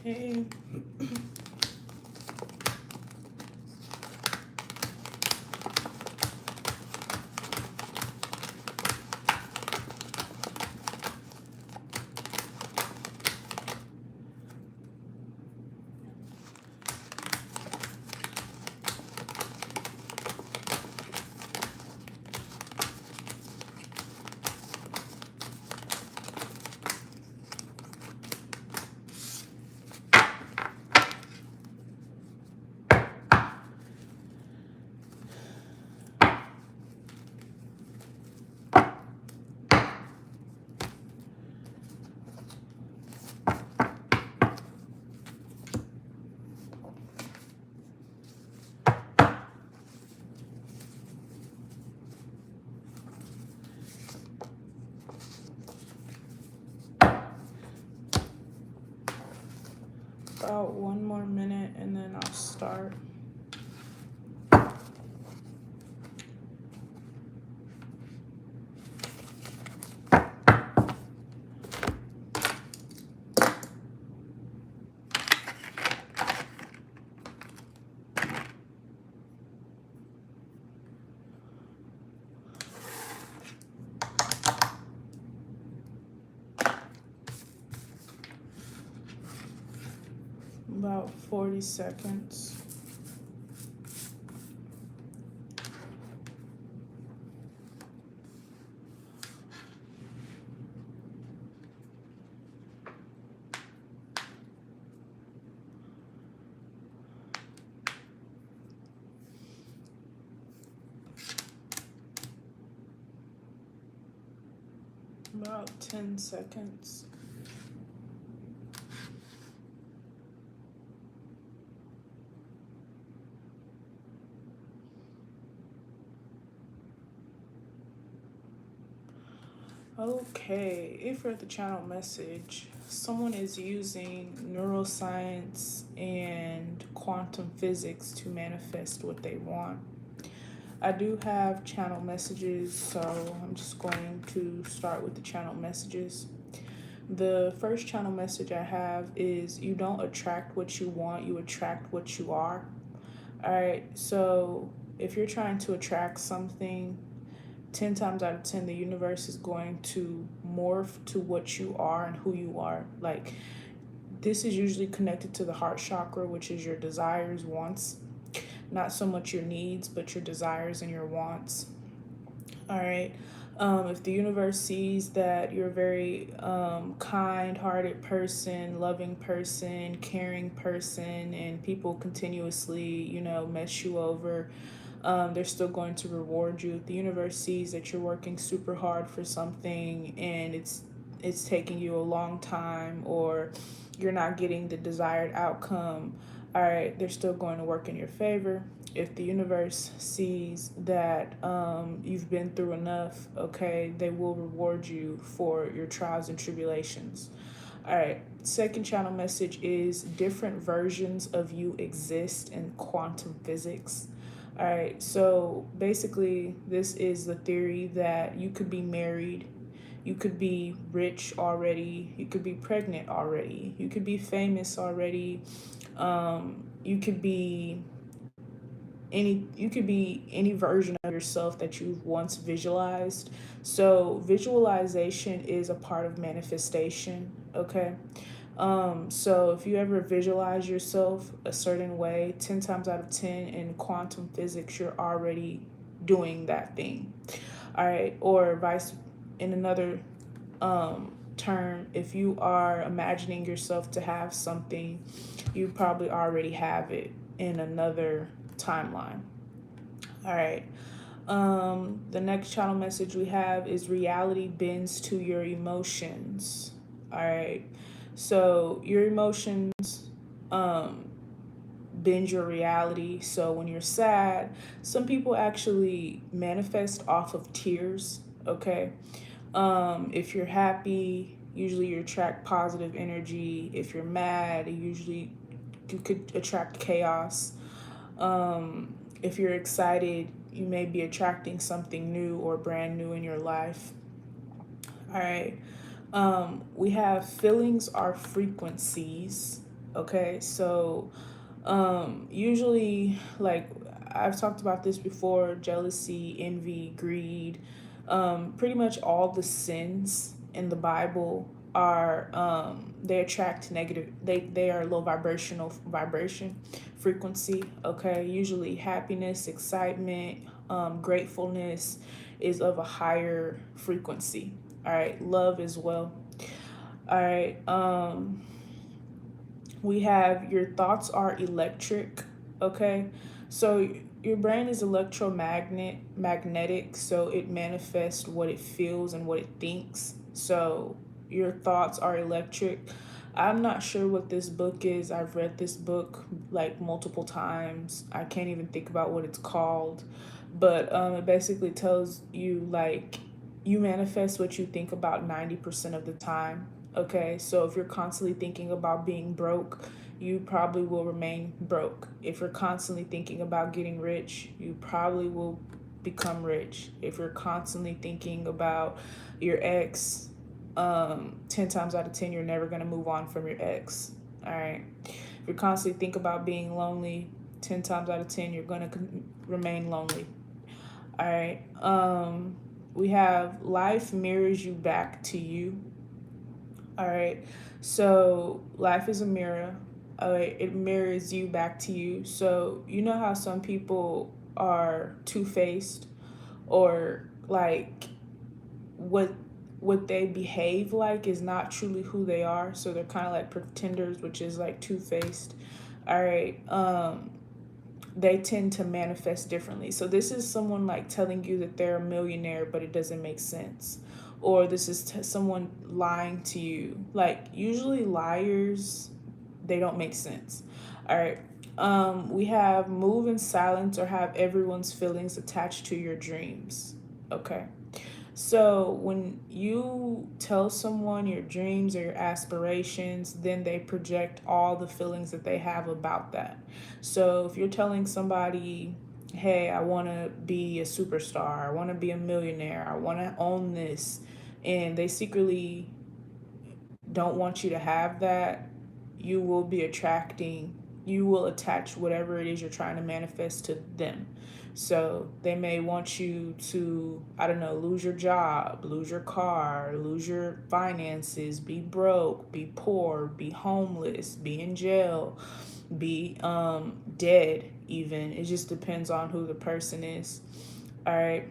Okay. About 1 more minute and then I'll start. About 40 seconds. About 10 seconds. Okay, if you're at the channel message, someone is using neuroscience and quantum physics to manifest what they want. I do have channel messages, so I'm just going to start with the channel messages. The first channel message I have is you don't attract what you want, you attract what you are. All right, so if you're trying to attract something, 10 times out of 10, the universe is going to morph to what you are and who you are. Like, this is usually connected to the heart chakra, which is your desires, wants, not so much your needs, but your desires and your wants. All right. If the universe sees that you're a very kind-hearted person, loving person, caring person, and people continuously, mess you over, they're still going to reward you. If the universe sees that you're working super hard for something and it's taking you a long time, or you're not getting the desired outcome, all right, they're still going to work in your favor. If the universe sees that you've been through enough, okay, they will reward you for your trials and tribulations. All right, second channel message is different versions of you exist in quantum physics. All right, so basically, this is the theory that you could be married, you could be rich already, you could be pregnant already, you could be famous already, you could be any version of yourself that you've once visualized. So visualization is a part of manifestation, okay? So if you ever visualize yourself a certain way, 10 times out of 10 in quantum physics, you're already doing that thing. All right, or vice in another term, if you are imagining yourself to have something, you probably already have it in another timeline. All right. The next channel message we have is reality bends to your emotions. All right. So your emotions bend your reality. So when you're sad, some people actually manifest off of tears. Okay. If you're happy, usually you attract positive energy. If you're mad, you could attract chaos. If you're excited, you may be attracting something new or brand new in your life. All right. We have feelings are frequencies. Okay, so usually, like I've talked about this before, jealousy, envy, greed, pretty much all the sins in the Bible are they attract negative, they are low vibrational vibration frequency. Okay, usually happiness, excitement, gratefulness is of a higher frequency. All right, love as well. All right, we have your thoughts are electric. Okay, so your brain is magnetic, so it manifests what it feels and what it thinks. So your thoughts are electric. I'm not sure what this book is. I've read this book like multiple times. I can't even think about what it's called, but it basically tells you like you manifest what you think about 90% of the time. Okay, so if you're constantly thinking about being broke, you probably will remain broke. If you're constantly thinking about getting rich, you probably will become rich. If you're constantly thinking about your ex, 10 times out of 10, you're never going to move on from your ex. All right. If you're constantly think about being lonely, 10 times out of 10, you're going to remain lonely. All right. We have life mirrors you back to you. All right. So life is a mirror. All right. It mirrors you back to you. So you know how some people are two-faced, or like what what they behave like is not truly who they are. So they're kind of like pretenders, which is like two-faced. All right. They tend to manifest differently. So this is someone like telling you that they're a millionaire, but it doesn't make sense. Or this is someone lying to you. Like usually liars, they don't make sense. All right. We have move in silence or have everyone's feelings attached to your dreams. Okay. So when you tell someone your dreams or your aspirations, then they project all the feelings that they have about that. So if you're telling somebody, hey, I want to be a superstar, I want to be a millionaire, I want to own this, and they secretly don't want you to have that, you will be attracting, you will attach whatever it is you're trying to manifest to them. So they may want you to, I don't know, lose your job, lose your car, lose your finances, be broke, be poor, be homeless, be in jail, be dead even. It just depends on who the person is. All right.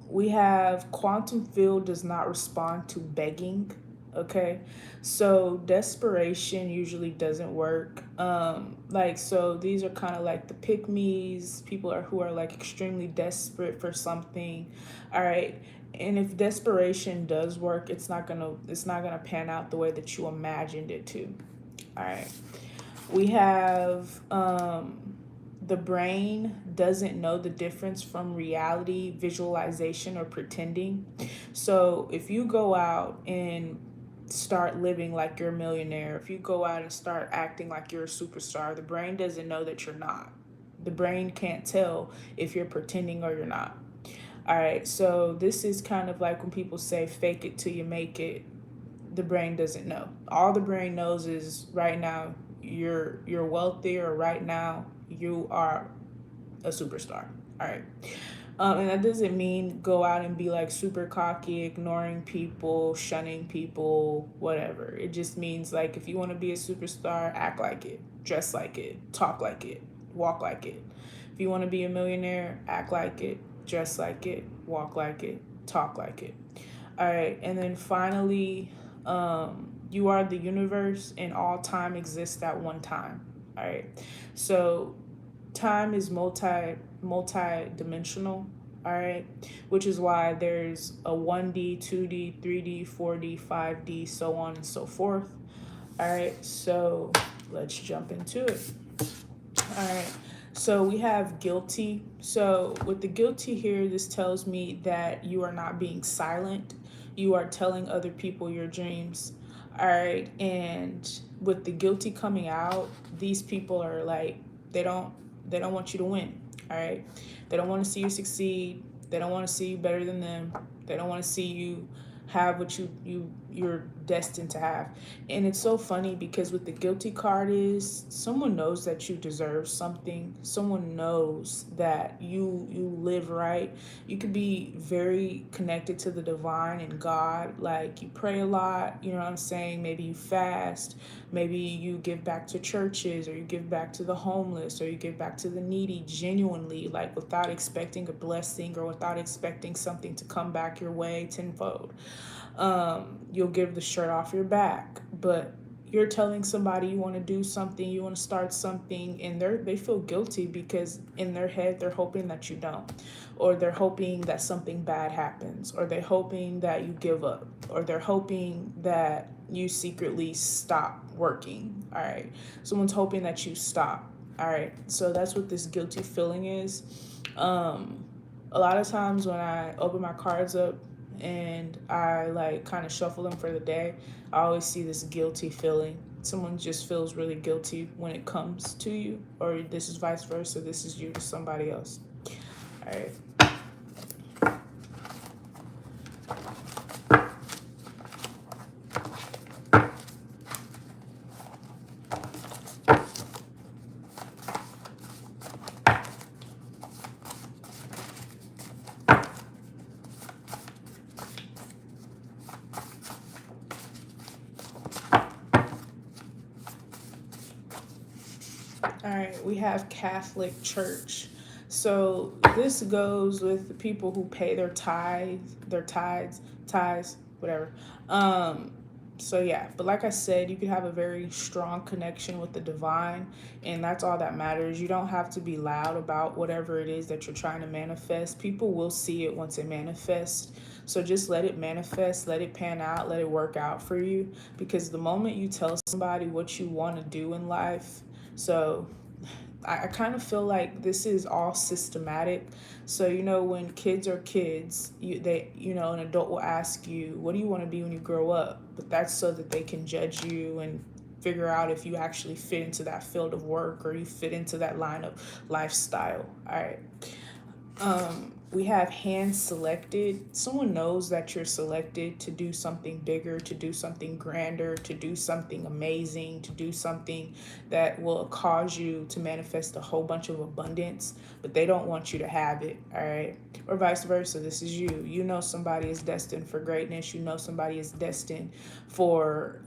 We have quantum field does not respond to begging. Okay, so desperation usually doesn't work. Like so, these are kind of like the pick me's. People are who are like extremely desperate for something. All right, and if desperation does work, it's not gonna pan out the way that you imagined it to. All right, we have the brain doesn't know the difference from reality, visualization, or pretending. So if you go out and start living like you're a millionaire, if you go out and start acting like you're a superstar, the brain doesn't know that you're not. The brain can't tell if you're pretending or you're not. All right, so this is kind of like when people say fake it till you make it. The brain doesn't know. All the brain knows is right now you're wealthy, or right now you are a superstar. All right. And that doesn't mean go out and be like super cocky, ignoring people, shunning people, whatever. It just means like if you want to be a superstar, act like it, dress like it, talk like it, walk like it. If you want to be a millionaire, act like it, dress like it, walk like it, talk like it. All right. And then finally, you are the universe and all time exists at one time. All right. So time is multi-dimensional. All right, which is why there's a 1D, 2D, 3D, 4D, 5D, so on and so forth. All right, so let's jump into it. All right, so we have guilty. So with the guilty here, this tells me that you are not being silent. You are telling other people your dreams. All right, and with the guilty coming out, these people are like they don't want you to win. All right, they don't want to see you succeed. They don't want to see you better than them. They don't want to see you have what you're destined to have. And it's so funny because with the guilty card is someone knows that you deserve something. Someone knows that you live right. You could be very connected to the divine and God. Like you pray a lot, you know what I'm saying? Maybe you fast, maybe you give back to churches, or you give back to the homeless, or you give back to the needy genuinely, like without expecting a blessing or without expecting something to come back your way tenfold. You'll give the shirt off your back, but you're telling somebody you want to do something, you want to start something, and they feel guilty because in their head they're hoping that you don't, or they're hoping that something bad happens, or they're hoping that you give up, or they're hoping that you secretly stop working. All right, someone's hoping that you stop. All right, so that's what this guilty feeling is. A lot of times when I open my cards up and I like kind of shuffle them for the day, I always see this guilty feeling. Someone just feels really guilty when it comes to you, or this is vice versa. This is you to somebody else. All right. All right, we have Catholic Church. So this goes with the people who pay their tithes, whatever. Um, so yeah, but like I said, you can have a very strong connection with the divine, and that's all that matters. You don't have to be loud about whatever it is that you're trying to manifest. People will see it once it manifests. So just let it manifest, let it pan out, let it work out for you. Because the moment you tell somebody what you want to do in life, so I kind of feel like this is all systematic. So, when kids are kids, an adult will ask you, what do you want to be when you grow up? But that's so that they can judge you and figure out if you actually fit into that field of work or you fit into that line of lifestyle. All right. We have hand selected. Someone knows that you're selected to do something bigger, to do something grander, to do something amazing, to do something that will cause you to manifest a whole bunch of abundance, but they don't want you to have it. All right. Or vice versa. This is you. You know somebody is destined for greatness. You know somebody is destined for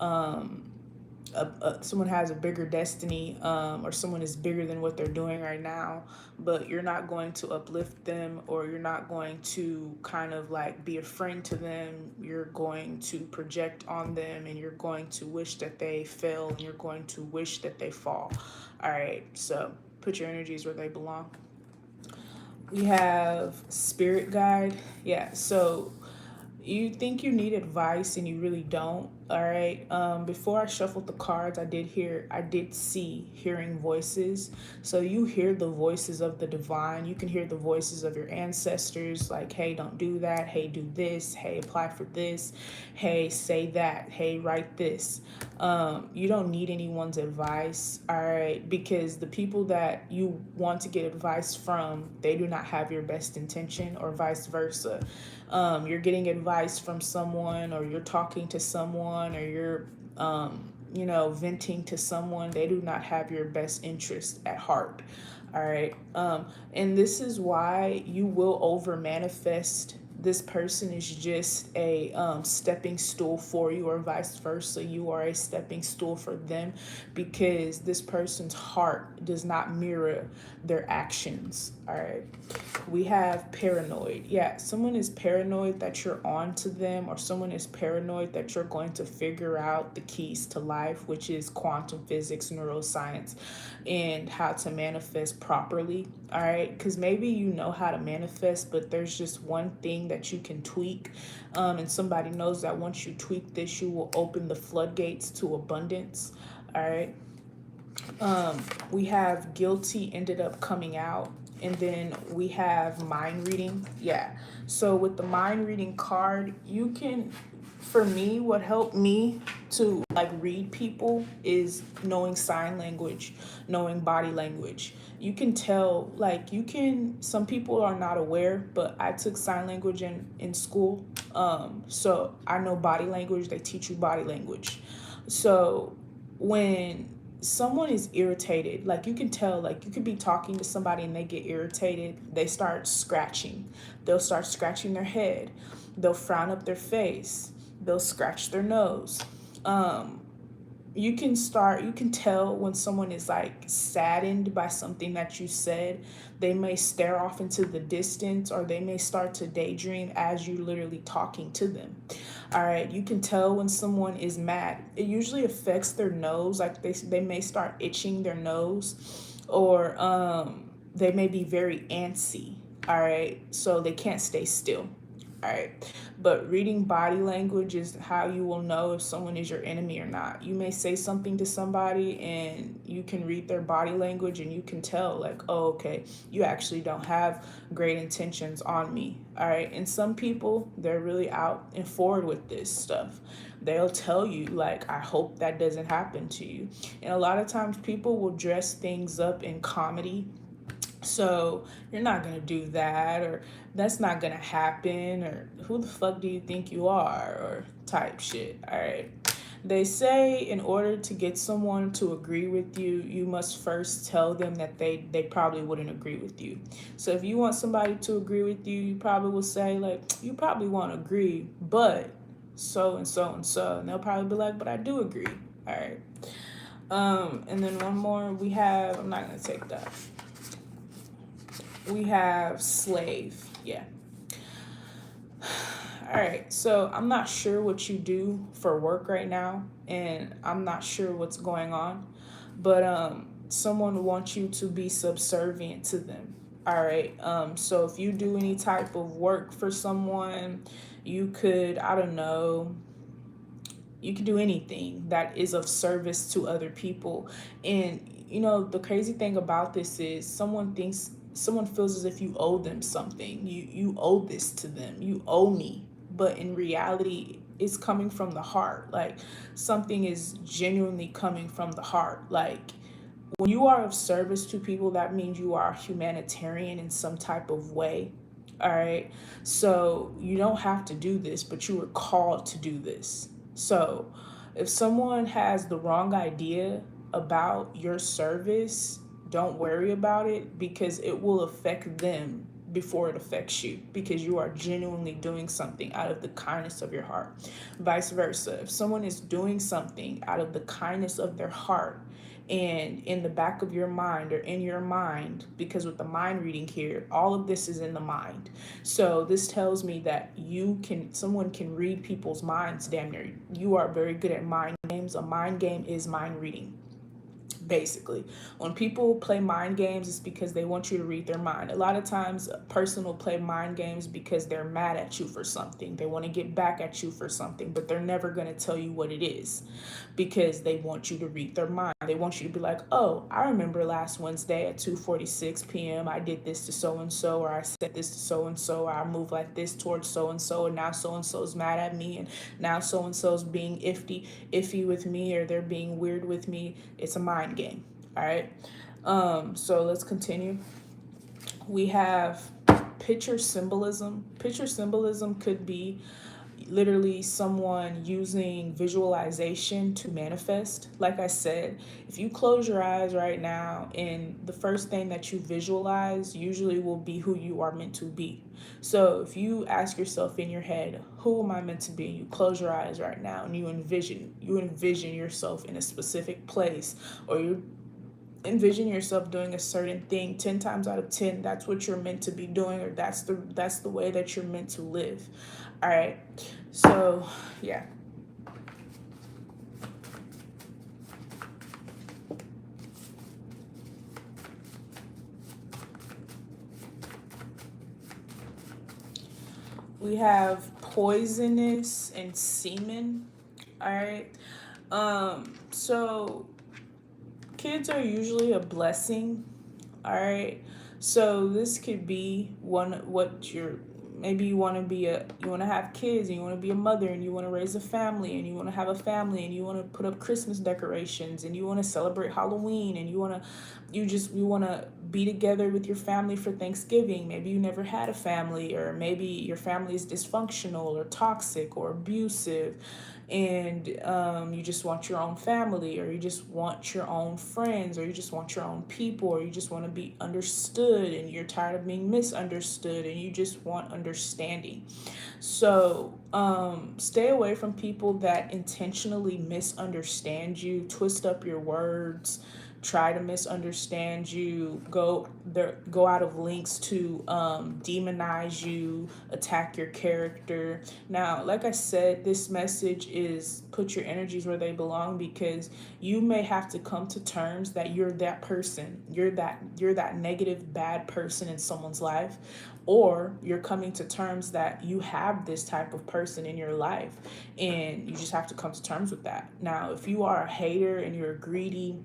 someone has a bigger destiny, or someone is bigger than what they're doing right now, but you're not going to uplift them, or you're not going to kind of like be a friend to them. You're going to project on them, and you're going to wish that they fail, and you're going to wish that they fall. All right, so put your energies where they belong. We have spirit guide. Yeah, so you think you need advice and you really don't. All right. Before I shuffled the cards, I did see hearing voices. So you hear the voices of the divine. You can hear the voices of your ancestors, like, hey, don't do that. Hey, do this. Hey, apply for this. Hey, say that. Hey, write this. You don't need anyone's advice. All right. Because the people that you want to get advice from, they do not have your best intention, or vice versa. You're getting advice from someone, or you're talking to someone, or you're venting to someone. They do not have your best interest at heart. All right. And this is why you will over manifest. This person is just a stepping stool for you, or vice versa. You are a stepping stool for them, because this person's heart does not mirror their actions. All right. We have paranoid. Yeah, someone is paranoid that you're on to them, or someone is paranoid that you're going to figure out the keys to life, which is quantum physics, neuroscience, and how to manifest properly. All right, because maybe you know how to manifest, but there's just one thing that you can tweak, and somebody knows that once you tweak this, you will open the floodgates to abundance. All right. We have guilty ended up coming out, and then we have mind reading. Yeah, so with the mind reading card, you can, for me, what helped me to like read people is knowing sign language, knowing body language. You can tell, like, you can, some people are not aware, but I took sign language in school. So I know body language, they teach you body language. So when someone is irritated, like you can tell, like you could be talking to somebody and they get irritated, they start scratching. They'll start scratching their head. They'll frown up their face. They'll scratch their nose. Um, you can tell when someone is like saddened by something that you said. They may stare off into the distance, or they may start to daydream as you literally talking to them. All right, you can tell when someone is mad. It usually affects their nose, like they may start itching their nose, or they may be very antsy. All right, so they can't stay still. All right. But reading body language is how you will know if someone is your enemy or not. You may say something to somebody and you can read their body language and you can tell, like, oh, okay, you actually don't have great intentions on me. All right. And some people, they're really out and forward with this stuff. They'll tell you, like, I hope that doesn't happen to you. And a lot of times people will dress things up in comedy, so you're not gonna do that, or that's not gonna happen, or who the fuck do you think you are, or type shit. All right. They say in order to get someone to agree with you, you must first tell them that they probably wouldn't agree with you. So if you want somebody to agree with you, you probably will say, like, you probably won't agree, but so and so and so. And they'll probably be like, but I do agree. All right. And then one more we have, I'm not gonna take that. We have slave. Yeah. All right. So I'm not sure what you do for work right now, and I'm not sure what's going on, but someone wants you to be subservient to them. All right. So if you do any type of work for someone, you could, I don't know, you can do anything that is of service to other people. And the crazy thing about this is someone feels as if you owe them something. You owe this to them. You owe me. But in reality, it's coming from the heart. Like, something is genuinely coming from the heart. Like, when you are of service to people, that means you are humanitarian in some type of way. All right. So you don't have to do this, but you were called to do this. So if someone has the wrong idea about your service, don't worry about it, because it will affect them before it affects you, because you are genuinely doing something out of the kindness of your heart. Vice versa. If someone is doing something out of the kindness of their heart, and in the back of your mind or in your mind, because with the mind reading here, all of this is in the mind. So this tells me that someone can read people's minds damn near. You are very good at mind games. A mind game is mind reading. Basically, when people play mind games, it's because they want you to read their mind. A lot of times a person will play mind games because they're mad at you for something. They want to get back at you for something, but they're never going to tell you what it is, because they want you to read their mind. They want you to be like, oh, I remember last Wednesday at 2:46 p.m. I did this to so and so, or I said this to so and so, or I moved like this towards so and now so and so's mad at me, and now so and so's being iffy with me, or they're being weird with me. It's a mind game. All right. So let's continue. We have picture symbolism. Picture symbolism could be literally someone using visualization to manifest. Like I said, if you close your eyes right now, and the first thing that you visualize usually will be who you are meant to be. So if you ask yourself in your head, who am I meant to be? You close your eyes right now and you envision yourself in a specific place, or you envision yourself doing a certain thing. 10 times out of 10, that's what you're meant to be doing, or that's the way that you're meant to live. All right. So yeah. We have poisonous and semen. All right. So kids are usually a blessing. All right. So this could be what you're maybe you want to have kids, and you want to be a mother, and you want to raise a family, and you want to have a family, and you want to put up Christmas decorations, and you want to celebrate Halloween, and you want to be together with your family for Thanksgiving. Maybe you never had a family, or maybe your family is dysfunctional or toxic or abusive, and you just want your own family, or you just want your own friends, or you just want your own people, or you just want to be understood, and you're tired of being misunderstood, and you just want understanding. So stay away from people that intentionally misunderstand you, twist up your words, try to misunderstand you, go out of links to demonize you, attack your character. Now, like I said, this message is put your energies where they belong, because you may have to come to terms that you're that person, you're that negative bad person in someone's life, or you're coming to terms that you have this type of person in your life, and you just have to come to terms with that. Now, if you are a hater and you're greedy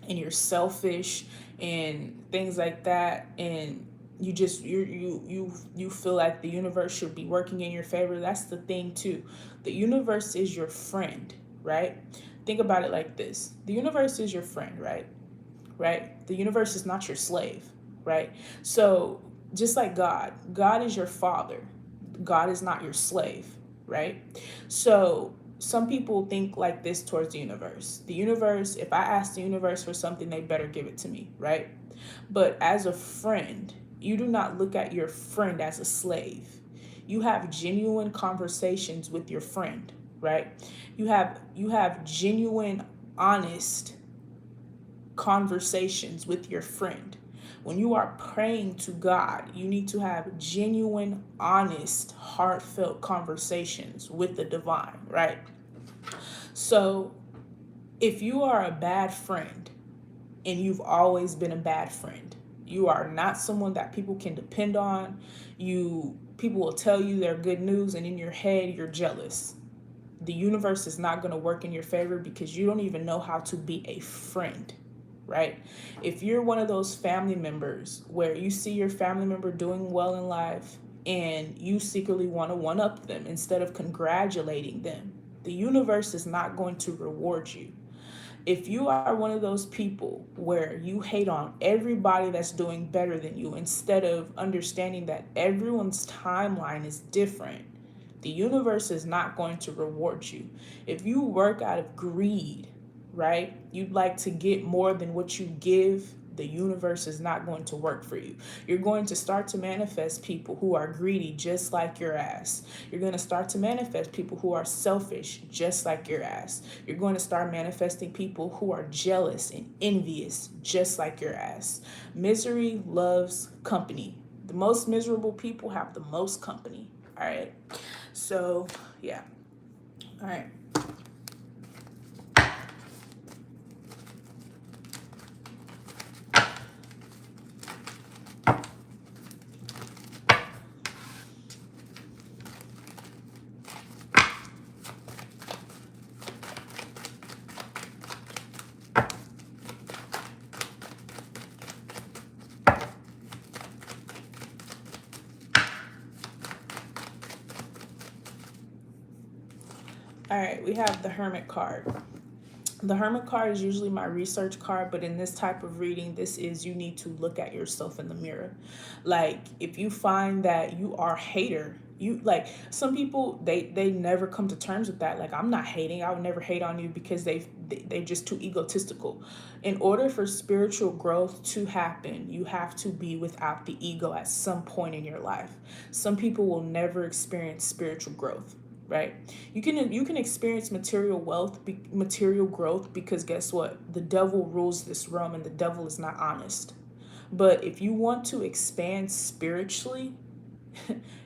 and you're selfish and things like that, and you feel like the universe should be working in your favor, that's the thing too. The universe is your friend, right? Think about it like this: the universe is your friend, right? The universe is not your slave, right? So just like God is your father. God is not your slave, right? So some people think like this towards the universe. The universe, if I ask the universe for something, they better give it to me, right? But as a friend, you do not look at your friend as a slave. You have genuine conversations with your friend, right? You have genuine, honest conversations with your friend. When you are praying to God, you need to have genuine, honest, heartfelt conversations with the divine, right? So if you are a bad friend and you've always been a bad friend, you are not someone that people can depend on. People will tell you their good news, and in your head you're jealous. The universe is not going to work in your favor, because you don't even know how to be a friend, right? If you're one of those family members where you see your family member doing well in life and you secretly want to one up them instead of congratulating them, the universe is not going to reward you. If you are one of those people where you hate on everybody that's doing better than you instead of understanding that everyone's timeline is different, the universe is not going to reward you. If you work out of greed, right? You'd like to get more than what you give, the universe is not going to work for you. You're going to start to manifest people who are greedy just like your ass. You're going to start to manifest people who are selfish just like your ass. You're going to start manifesting people who are jealous and envious just like your ass. Misery loves company. The most miserable people have the most company. All right. So, yeah. All right. All right, we have the Hermit card. The Hermit card is usually my research card, but in this type of reading, this is you need to look at yourself in the mirror. Like, if you find that you are a hater, you like some people they never come to terms with that. Like, I'm not hating. I would never hate on you, because they're just too egotistical. In order for spiritual growth to happen, you have to be without the ego at some point in your life. Some people will never experience spiritual growth, right? You can experience material growth, because guess what? The devil rules this realm, and the devil is not honest. But if you want to expand spiritually,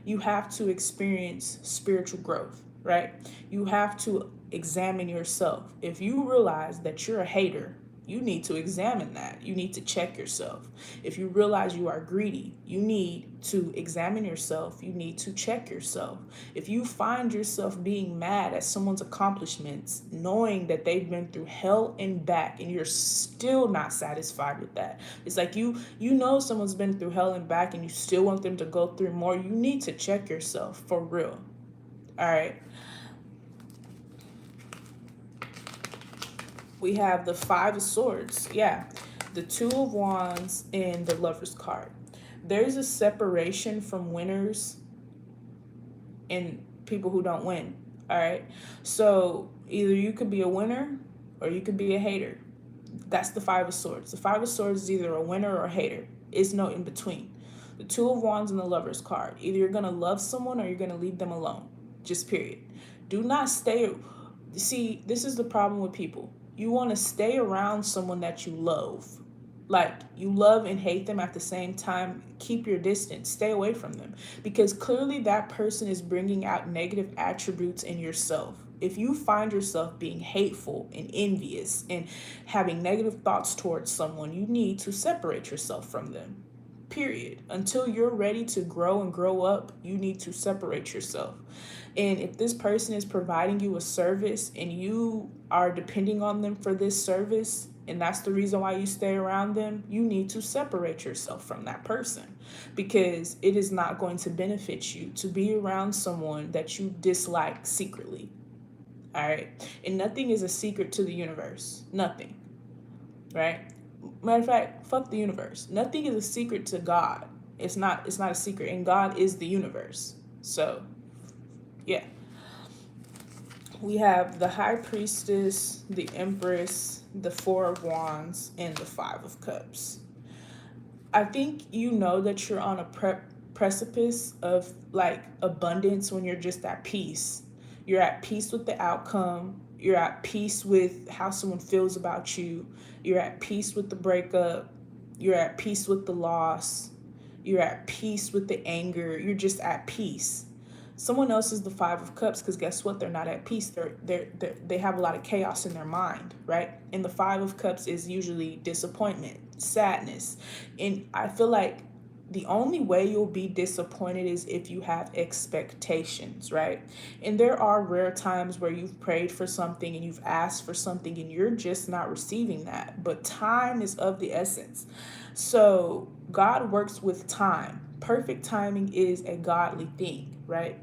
you have to experience spiritual growth, right? You have to examine yourself. If you realize that you're a hater, You need to examine that. You need to check yourself. If you realize you are greedy, you need to examine yourself. You need to check yourself. If you find yourself being mad at someone's accomplishments, knowing that they've been through hell and back, and you're still not satisfied with that, it's like you know someone's been through hell and back and you still want them to go through more. You need to check yourself for real. All right. We have the Five of Swords. Yeah. The Two of Wands and the Lover's card. There's a separation from winners and people who don't win. All right. So either you could be a winner or you could be a hater. That's the Five of Swords. The Five of Swords is either a winner or a hater. It's no in between. The Two of Wands and the Lover's card. Either you're going to love someone or you're going to leave them alone. Just period. Do not stay. See, this is the problem with people. You want to stay around someone that you love. Like, you love and hate them at the same time. Keep your distance. Stay away from them. Because clearly that person is bringing out negative attributes in yourself. If you find yourself being hateful and envious and having negative thoughts towards someone, you need to separate yourself from them. Period. Until you're ready to grow and grow up, you need to separate yourself. And if this person is providing you a service and you are depending on them for this service, and that's the reason why you stay around them, you need to separate yourself from that person, because it is not going to benefit you to be around someone that you dislike secretly. All right. And nothing is a secret to the universe. Nothing. Right. Matter of fact, fuck the universe. Nothing is a secret to God. It's not a secret. And God is the universe. So, yeah. We have the High Priestess, the Empress, the Four of Wands, and the Five of Cups. I think you know that you're on a precipice of like abundance when you're just at peace. You're at peace with the outcome. You're at peace with how someone feels about you. You're at peace with the breakup. You're at peace with the loss. You're at peace with the anger. You're just at peace. Someone else is the Five of Cups, because guess what? They're not at peace. They have a lot of chaos in their mind, right? And the Five of Cups is usually disappointment, sadness. And I feel like the only way you'll be disappointed is if you have expectations, right? And there are rare times where you've prayed for something and you've asked for something and you're just not receiving that. But time is of the essence. So God works with time. Perfect timing is a godly thing, right?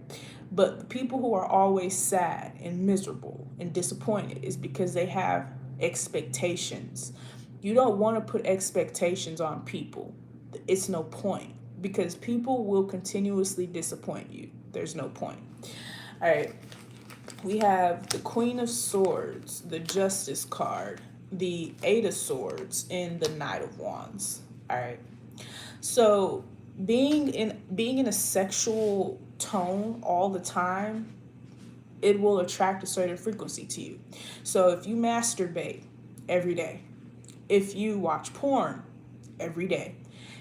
But the people who are always sad and miserable and disappointed is because they have expectations. You don't want to put expectations on people. It's no point, because people will continuously disappoint you. There's no point. All right. We have the Queen of Swords, the Justice card, the Eight of Swords, and the Knight of Wands. All right. So being in a sexual tone all the time, it will attract a certain frequency to you. So if you masturbate every day, if you watch porn every day,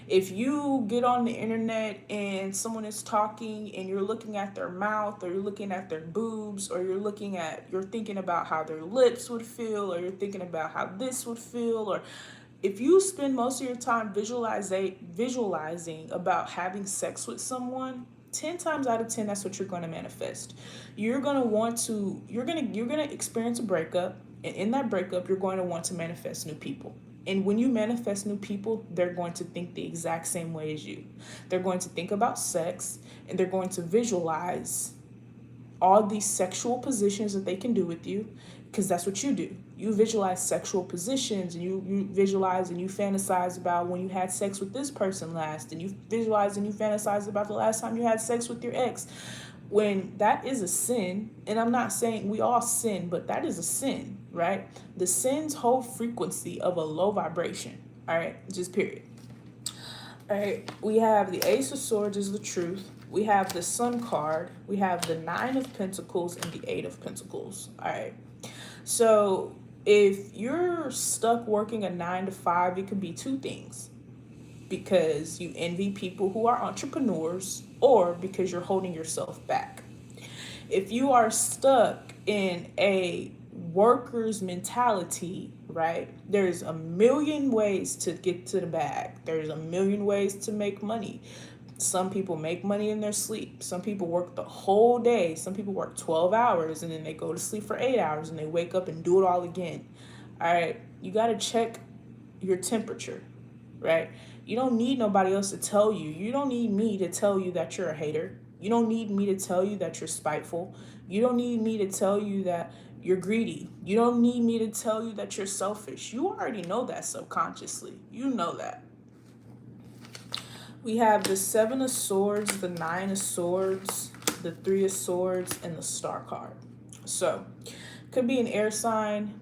if you get on the internet and someone is talking and you're looking at their mouth, or you're looking at their boobs, or you're thinking about how their lips would feel, or you're thinking about how this would feel, or if you spend most of your time visualizing about having sex with someone, 10 times out of 10, that's what you're going to manifest. You're going to experience a breakup, and in that breakup, you're going to want to manifest new people. And when you manifest new people, they're going to think the exact same way as you. They're going to think about sex, and they're going to visualize all these sexual positions that they can do with you, because that's what you do. You visualize sexual positions, and you visualize and you fantasize about when you had sex with this person last, and you visualize and you fantasize about the last time you had sex with your ex. When that is a sin, and I'm not saying we all sin, but that is a sin, right? The sin's whole frequency of a low vibration, all right? Just period. All right, we have the Ace of Swords is the truth. We have the Sun card. We have the Nine of Pentacles and the Eight of Pentacles, all right? So if you're stuck working a 9 to 5, it could be two things. Because you envy people who are entrepreneurs, or because you're holding yourself back. If you are stuck in a worker's mentality, right, there's a million ways to get to the bag. There's a million ways to make money. Some people make money in their sleep. Some people work the whole day. Some people work 12 hours and then they go to sleep for 8 hours and they wake up and do it all again. All right. You got to check your temperature, right? You don't need nobody else to tell you. You don't need me to tell you that you're a hater. You don't need me to tell you that you're spiteful. You don't need me to tell you that you're greedy. You don't need me to tell you that you're selfish. You already know that subconsciously. You know that. We have the Seven of Swords, the Nine of Swords, the Three of Swords, and the Star card. So, could be an air sign,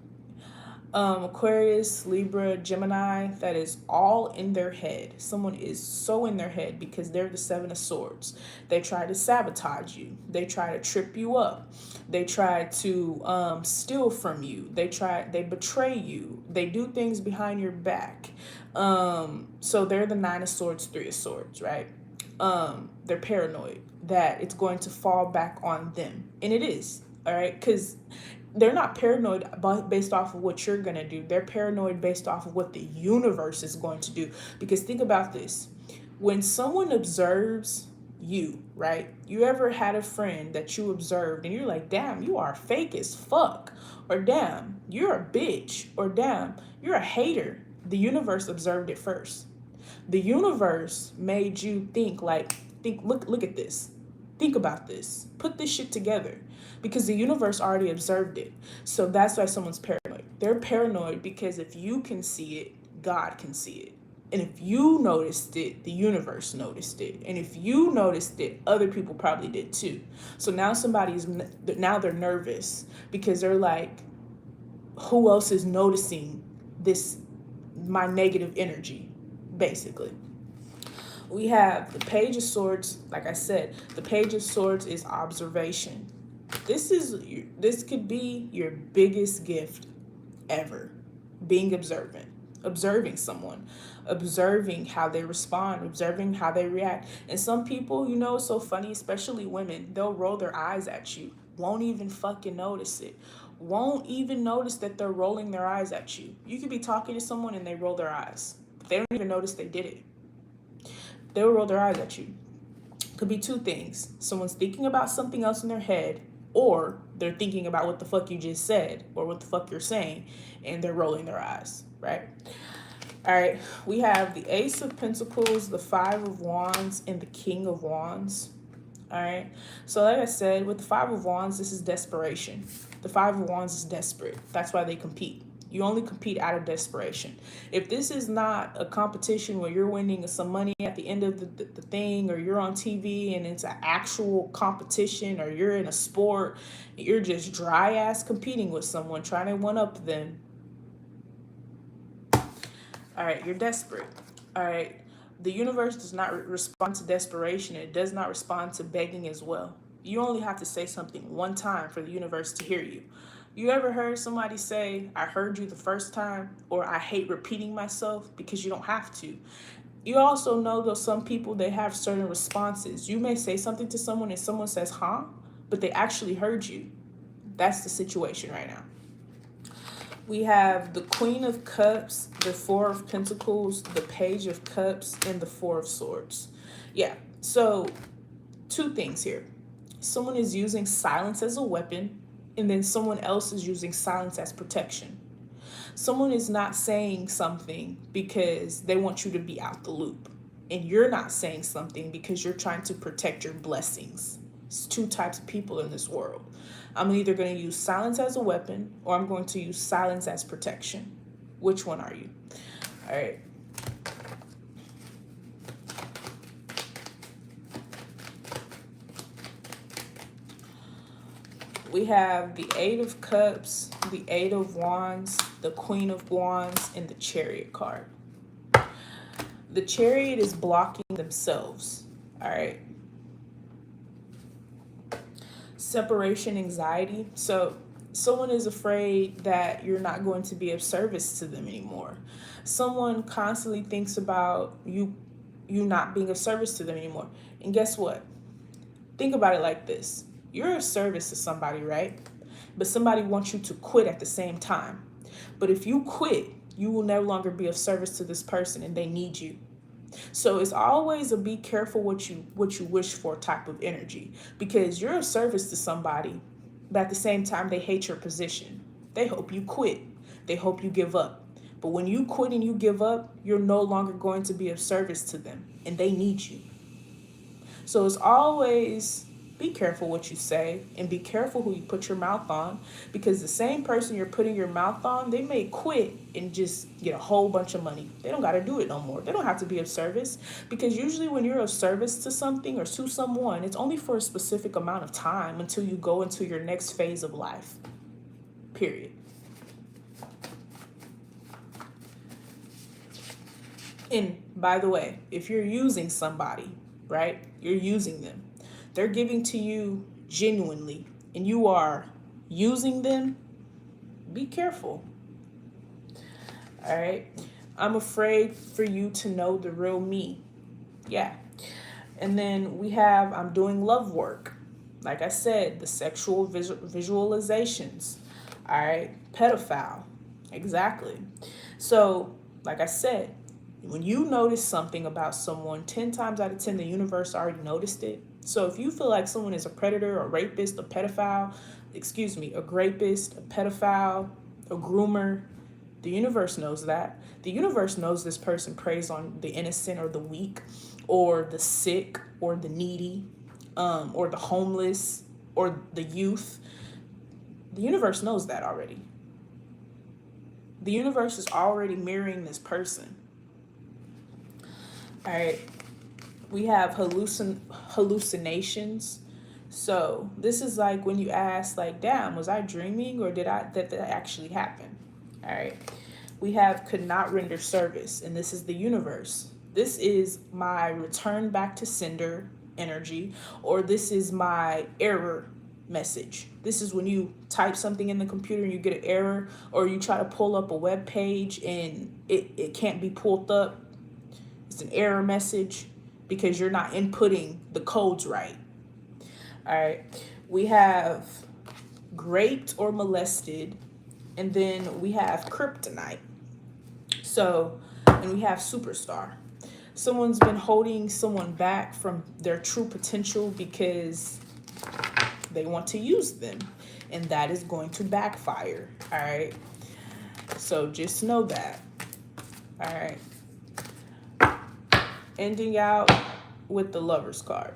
Aquarius, Libra, Gemini, that is all in their head. Someone is so in their head because they're the Seven of Swords. They try to sabotage you. They try to trip you up. They try to steal from you. They betray you. They do things behind your back. So they're the Nine of Swords, Three of Swords, right? They're paranoid that it's going to fall back on them. And it is, all right? Because they're not paranoid based off of what you're going to do. They're paranoid based off of what the universe is going to do. Because think about this. When someone observes you, right? You ever had a friend that you observed and you're like, damn, you are fake as fuck. Or damn, you're a bitch. Or damn, you're a hater. The universe observed it first. The universe made you think, look at this. Think about this. Put this shit together. Because the universe already observed it. So that's why someone's paranoid. They're paranoid because if you can see it, God can see it. And if you noticed it, the universe noticed it. And if you noticed it, other people probably did too. So now they're nervous because they're like, who else is noticing my negative energy, basically. We have the Page of Swords. Like I said, the Page of Swords is observation. This could be your biggest gift ever. Being observant. Observing someone. Observing how they respond. Observing how they react. And some people, it's so funny, especially women, they'll roll their eyes at you. Won't even fucking notice it. Won't even notice that they're rolling their eyes at you. You could be talking to someone and they roll their eyes. They don't even notice they did it. They'll roll their eyes at you. Could be two things. Someone's thinking about something else in their head, or they're thinking about what the fuck you just said or what the fuck you're saying, and they're rolling their eyes, right? All right, we have the Ace of Pentacles, the Five of Wands, and the King of Wands. All right, so like I said, with the Five of Wands, this is desperation. The Five of Wands is desperate. That's why they compete. You only compete out of desperation. If this is not a competition where you're winning some money at the end of the thing, or you're on TV and it's an actual competition, or you're in a sport, you're just dry ass competing with someone, trying to one up them. All right, you're desperate. All right, the universe does not respond to desperation. It does not respond to begging as well. You only have to say something one time for the universe to hear you. You ever heard somebody say, I heard you the first time, or I hate repeating myself? Because you don't have to. You also know that some people, they have certain responses. You may say something to someone and someone says, huh? But they actually heard you. That's the situation right now. We have the Queen of Cups, the Four of Pentacles, the Page of Cups, and the Four of Swords. Yeah, so two things here. Someone is using silence as a weapon, and then someone else is using silence as protection. Someone is not saying something because they want you to be out the loop. And you're not saying something because you're trying to protect your blessings. It's two types of people in this world. I'm either going to use silence as a weapon, or I'm going to use silence as protection. Which one are you? All right. We have the Eight of Cups, the Eight of Wands, the Queen of Wands, and the Chariot card. The Chariot is blocking themselves, all right? Separation anxiety. So someone is afraid that you're not going to be of service to them anymore. Someone constantly thinks about you not being of service to them anymore. And guess what? Think about it like this. You're of service to somebody, right? But somebody wants you to quit at the same time. But if you quit, you will no longer be of service to this person and they need you. So it's always a be careful what you wish for type of energy, because you're of service to somebody, but at the same time they hate your position. They hope you quit. They hope you give up. But when you quit and you give up, you're no longer going to be of service to them and they need you. So it's always be careful what you say and be careful who you put your mouth on, because the same person you're putting your mouth on, they may quit and just get a whole bunch of money. They don't got to do it no more. They don't have to be of service, because usually when you're of service to something or to someone, it's only for a specific amount of time until you go into your next phase of life. Period. And by the way, if you're using somebody, right, you're using them. They're giving to you genuinely and you are using them, be careful. All right. I'm afraid for you to know the real me. Yeah. And then we have I'm doing love work. Like I said, the sexual visualizations. All right. Pedophile. Exactly. So, like I said, when you notice something about someone, 10 times out of 10, the universe already noticed it. So if you feel like someone is a predator, a rapist, a pedophile, a rapist, a pedophile, a groomer, the universe knows that. The universe knows this person preys on the innocent or the weak or the sick or the needy, or the homeless or the youth. The universe knows that already. The universe is already mirroring this person. All right. We have hallucinations. So this is like when you ask, like, damn, was I dreaming or did that actually happen? All right. We have could not render service, and this is the universe. This is my return back to sender energy, or this is my error message. This is when you type something in the computer and you get an error, or you try to pull up a web page and it can't be pulled up. It's an error message because you're not inputting the codes right. All right. We have raped or molested, and then we have kryptonite. So, and we have superstar. Someone's been holding someone back from their true potential because they want to use them, and that is going to backfire. All right. So just know that. All right. Ending out with the Lover's card.